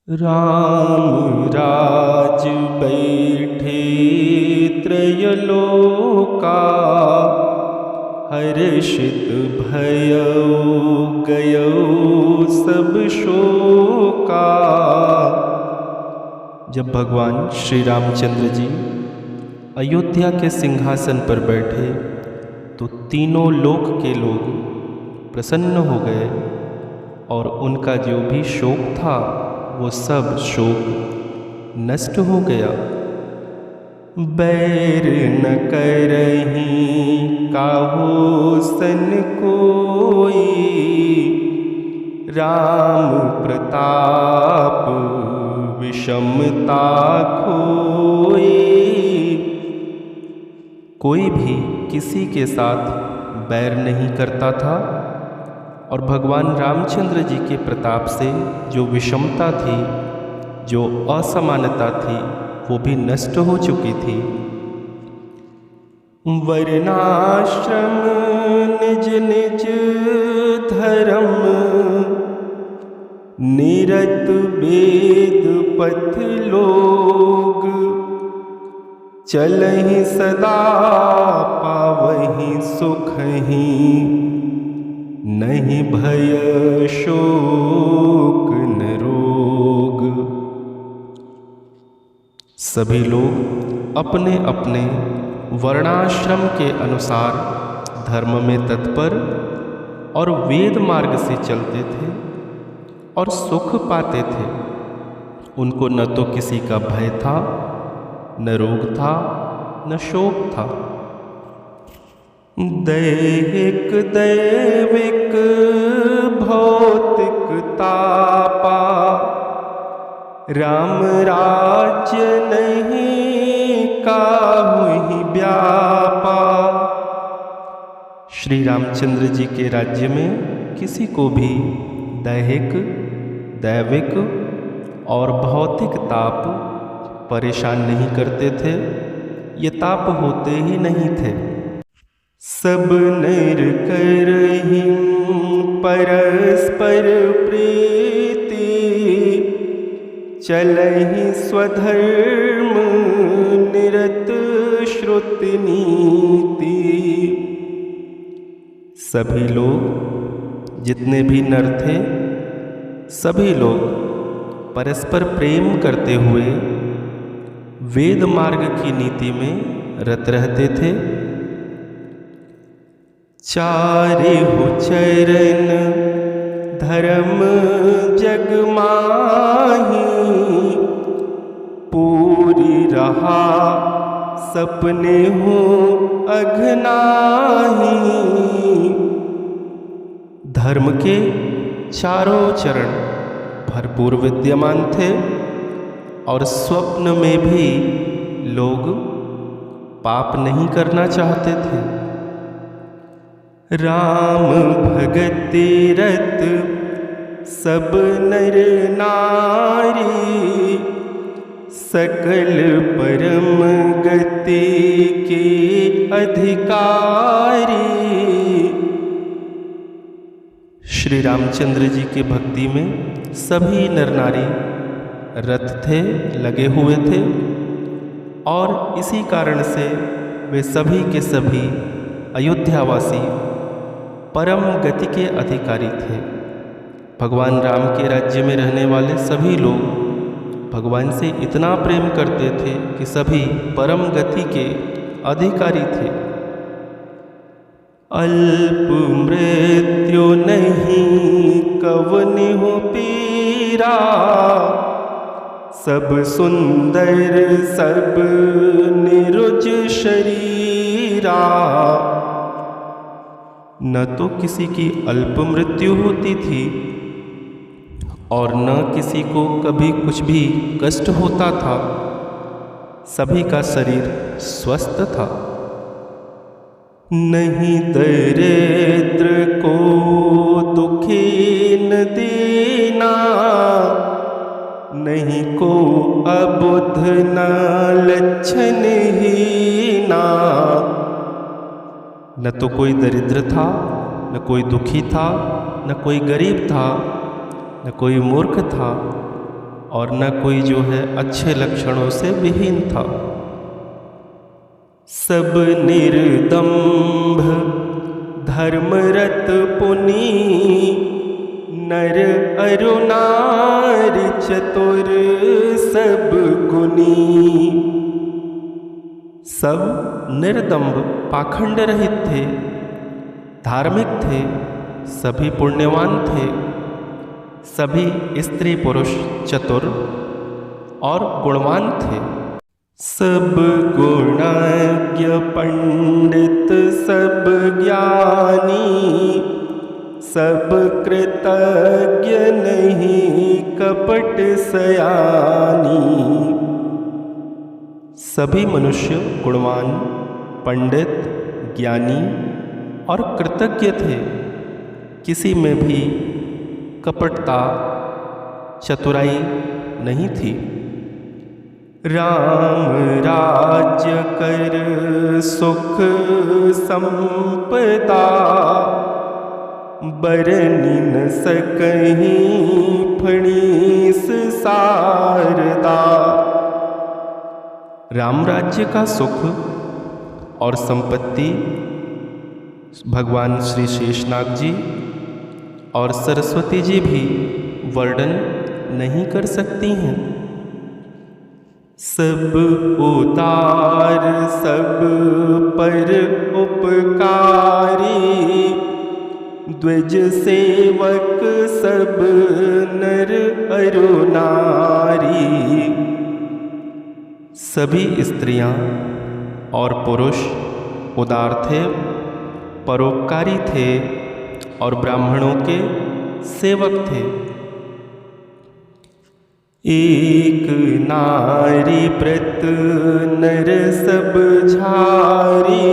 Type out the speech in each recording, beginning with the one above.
राम राज बैठे त्रयलोका, हर्षित भयो गयो सब शोका। जब भगवान श्री रामचंद्र जी अयोध्या के सिंहासन पर बैठे तो तीनों लोक के लोग प्रसन्न हो गए और उनका जो भी शोक था वो सब शोक नष्ट हो गया। बैर न करहीं काहू सन कोई, राम प्रताप विषमता खोई। कोई भी किसी के साथ बैर नहीं करता था और भगवान रामचंद्र जी के प्रताप से जो विषमता थी, जो असमानता थी, वो भी नष्ट हो चुकी थी। वर्णाश्रम निज निज धर्म, निरत वेद पथ लोग। चलहि सदा पावहि सुखहि, नहीं भय शोक न रोग। सभी लोग अपने अपने वर्णाश्रम के अनुसार धर्म में तत्पर और वेद मार्ग से चलते थे और सुख पाते थे। उनको न तो किसी का भय था, न रोग था, न शोक था। दैहिक दैविक भौतिक तापा, राम राज्य नहीं काहुहि व्यापा। श्री रामचंद्र जी के राज्य में किसी को भी दैहिक दैविक और भौतिक ताप परेशान नहीं करते थे, ये ताप होते ही नहीं थे। सब नर करहिं परस्पर प्रीति, चलहि स्वधर्म निरत श्रुति नीति। सभी लोग जितने भी नर थे, सभी लोग परस्पर प्रेम करते हुए वेद मार्ग की नीति में रत रहते थे। चारिहु चरण धर्म जग माही, पूरी रहा सपने हो अघनाही। धर्म के चारों चरण भरपूर विद्यमान थे और स्वप्न में भी लोग पाप नहीं करना चाहते थे। राम भगति रत सब नर नारी, सकल परम गति के अधिकारी। श्री रामचंद्र जी के भक्ति में सभी नर नारी रत थे, लगे हुए थे और इसी कारण से वे सभी के सभी अयोध्यावासी परम गति के अधिकारी थे। भगवान राम के राज्य में रहने वाले सभी लोग भगवान से इतना प्रेम करते थे कि सभी परम गति के अधिकारी थे। अल्प मृत्यु नहीं कवनिहु पीरा, सब सुंदर सब निरुज शरीरा। न तो किसी की अल्प मृत्यु होती थी और न किसी को कभी कुछ भी कष्ट होता था। सभी का शरीर स्वस्थ था। नहीं दरिद्र को दुखी न देना, नहीं को अबुध न लक्षण हीना। न तो कोई दरिद्र था, न कोई दुखी था, न कोई गरीब था, न कोई मूर्ख था और न कोई जो है अच्छे लक्षणों से विहीन था। सब निर्दम्भ धर्मरत पुनि, नर अरु नारी चतुर सब गुनी। सब निर्दम्भ पाखंड रहित थे, धार्मिक थे, सभी पुण्यवान थे, सभी स्त्री पुरुष चतुर और गुणवान थे। सब गुणज्ञ पंडित सब ज्ञानी, सब कृतज्ञ नहीं कपट सयानी। सभी मनुष्य गुणवान, पंडित, ज्ञानी और कृतज्ञ थे, किसी में भी कपटता चतुराई नहीं थी। राम राज्य कर सुख संपदा, बरनि न सकहीं फणीस शारदा। राम राज्य का सुख और संपत्ति भगवान श्री शेषनाग जी और सरस्वती जी भी वर्णन नहीं कर सकती हैं। सब उदार सब पर उपकारी, द्विज सेवक सब नर अरु नारी। सभी स्त्रियां और पुरुष उदार थे, परोपकारी थे और ब्राह्मणों के सेवक थे। एक नारी व्रत नर सब झारी,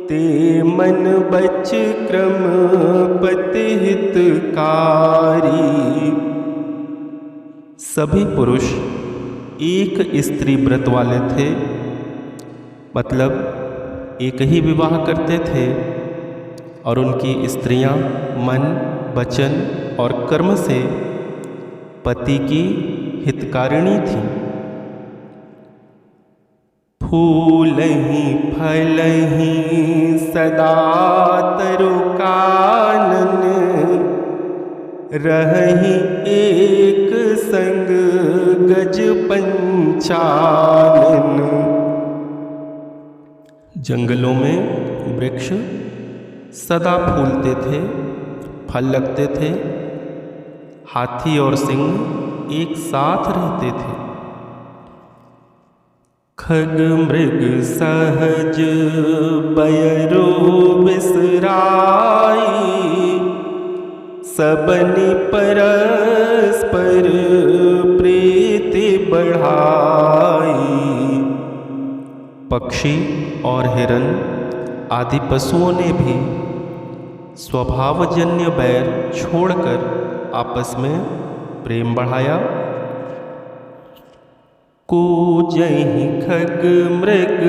ते मन बच क्रम पति हितकारी। सभी पुरुष एक स्त्री व्रत वाले थे, मतलब एक ही विवाह करते थे और उनकी स्त्रियां मन, वचन और कर्म से पति की हितकारिणी थीं। फूलहि फलहि सदा तरु कानन, रहहि एक संग गज पंचानन। जंगलों में वृक्ष सदा फूलते थे, फल लगते थे, हाथी और सिंह एक साथ रहते थे। खग मृग सहज बयरो बिसराई, सबनि परस्पर प्रीति बढ़ाई। पक्षी और हिरन आदि पशुओं ने भी स्वभावजन्य बैर छोड़कर आपस में प्रेम बढ़ाया। कूजहि खग मृग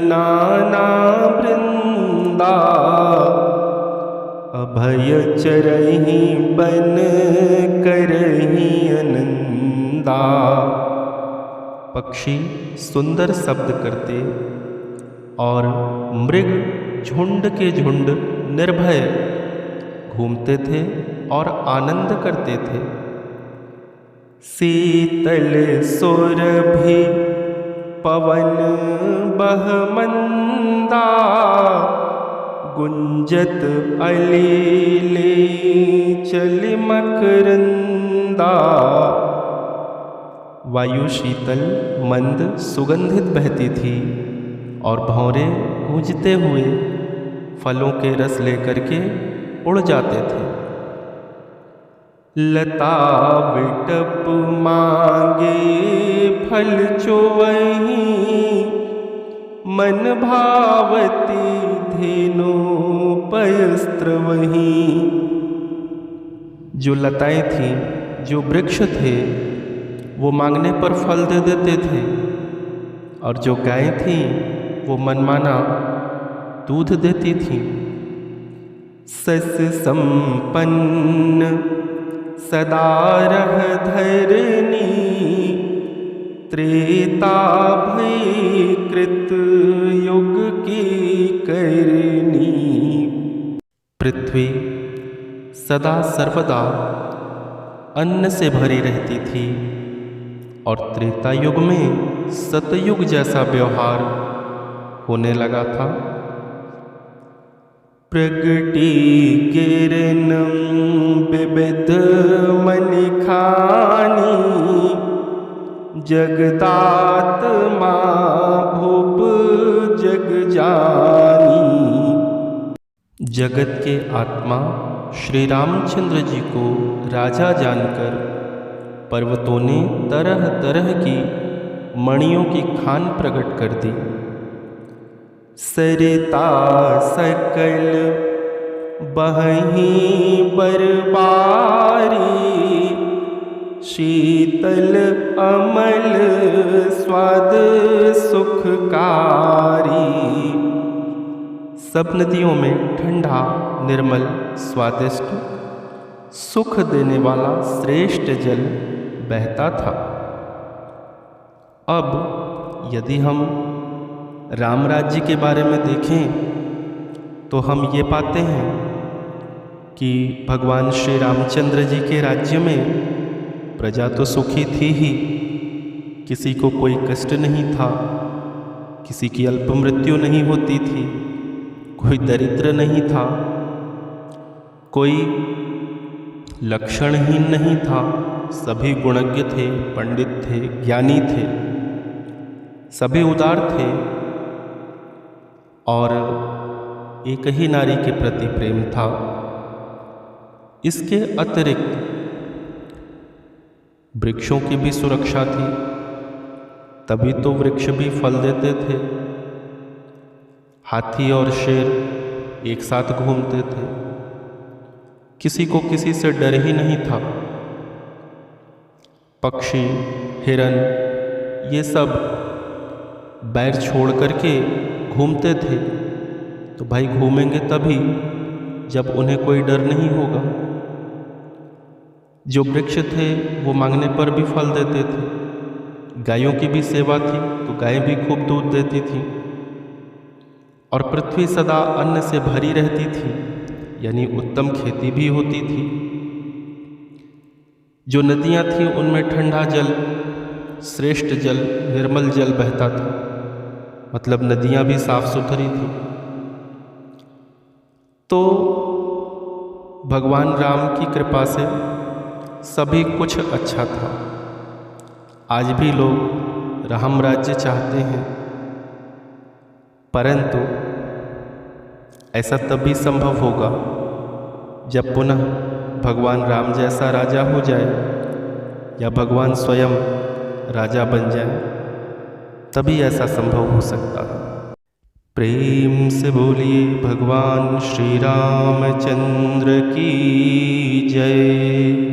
नाना वृंदा, अभय चरहि बन करहि आनंदा। पक्षी सुंदर शब्द करते और मृग झुंड के झुंड निर्भय घूमते थे और आनंद करते थे। शीतल सुरभि पवन बह मंदा, गुंजत अलीले चलि मकरंदा। वायु शीतल मंद सुगंधित बहती थी और भौरे गूंजते हुए फलों के रस लेकर के उड़ जाते थे। लता विटप मांगे फल चोवहीं, मन भावती धेनु पयस्त्र वहीं। जो लताएं थीं, जो वृक्ष थे, वो मांगने पर फल दे देते थे और जो गायें थीं वो मनमाना दूध देती थीं। सस संपन्न सदा रह धर त्रेता भई कृत युग की करनी। पृथ्वी सदा सर्वदा अन्न से भरी रहती थी और त्रेता युग में सतयुग जैसा व्यवहार होने लगा था। प्रगटी गिरनम विविध मनिखानी, जगदात्मा भूप जग जानी। जगत के आत्मा श्री रामचंद्र जी को राजा जानकर पर्वतों ने तरह तरह की मणियों की खान प्रकट कर दी। सरिता सकल बहहीं बरबारी, शीतल अमल स्वाद सुखकारी। सब नदियों में ठंडा निर्मल स्वादिष्ट सुख देने वाला श्रेष्ठ जल बहता था। अब यदि हम राम राज्य के बारे में देखें तो हम ये पाते हैं कि भगवान श्री रामचंद्र जी के राज्य में प्रजा तो सुखी थी ही, किसी को कोई कष्ट नहीं था, किसी की अल्प मृत्यु नहीं होती थी, कोई दरिद्र नहीं था, कोई लक्षणहीन नहीं था, सभी गुणज्ञ थे, पंडित थे, ज्ञानी थे, सभी उदार थे और एक ही नारी के प्रति प्रेम था। इसके अतिरिक्त वृक्षों की भी सुरक्षा थी, तभी तो वृक्ष भी फल देते थे। हाथी और शेर एक साथ घूमते थे, किसी को किसी से डर ही नहीं था। पक्षी, हिरन, ये सब बैर छोड़ करके घूमते थे। तो भाई घूमेंगे तभी जब उन्हें कोई डर नहीं होगा। जो वृक्ष थे वो मांगने पर भी फल देते थे। गायों की भी सेवा थी तो गायें भी खूब दूध देती थी और पृथ्वी सदा अन्न से भरी रहती थी, यानी उत्तम खेती भी होती थी। जो नदियाँ थीं उनमें ठंडा जल, श्रेष्ठ जल, निर्मल जल बहता था, मतलब नदियाँ भी साफ सुथरी थी। तो भगवान राम की कृपा से सभी कुछ अच्छा था। आज भी लोग राम राज्य चाहते हैं, परंतु ऐसा तभी संभव होगा जब पुनः भगवान राम जैसा राजा हो जाए या भगवान स्वयं राजा बन जाए, तभी ऐसा संभव हो सकता है। प्रेम से बोलिए भगवान श्री रामचंद्र की जय।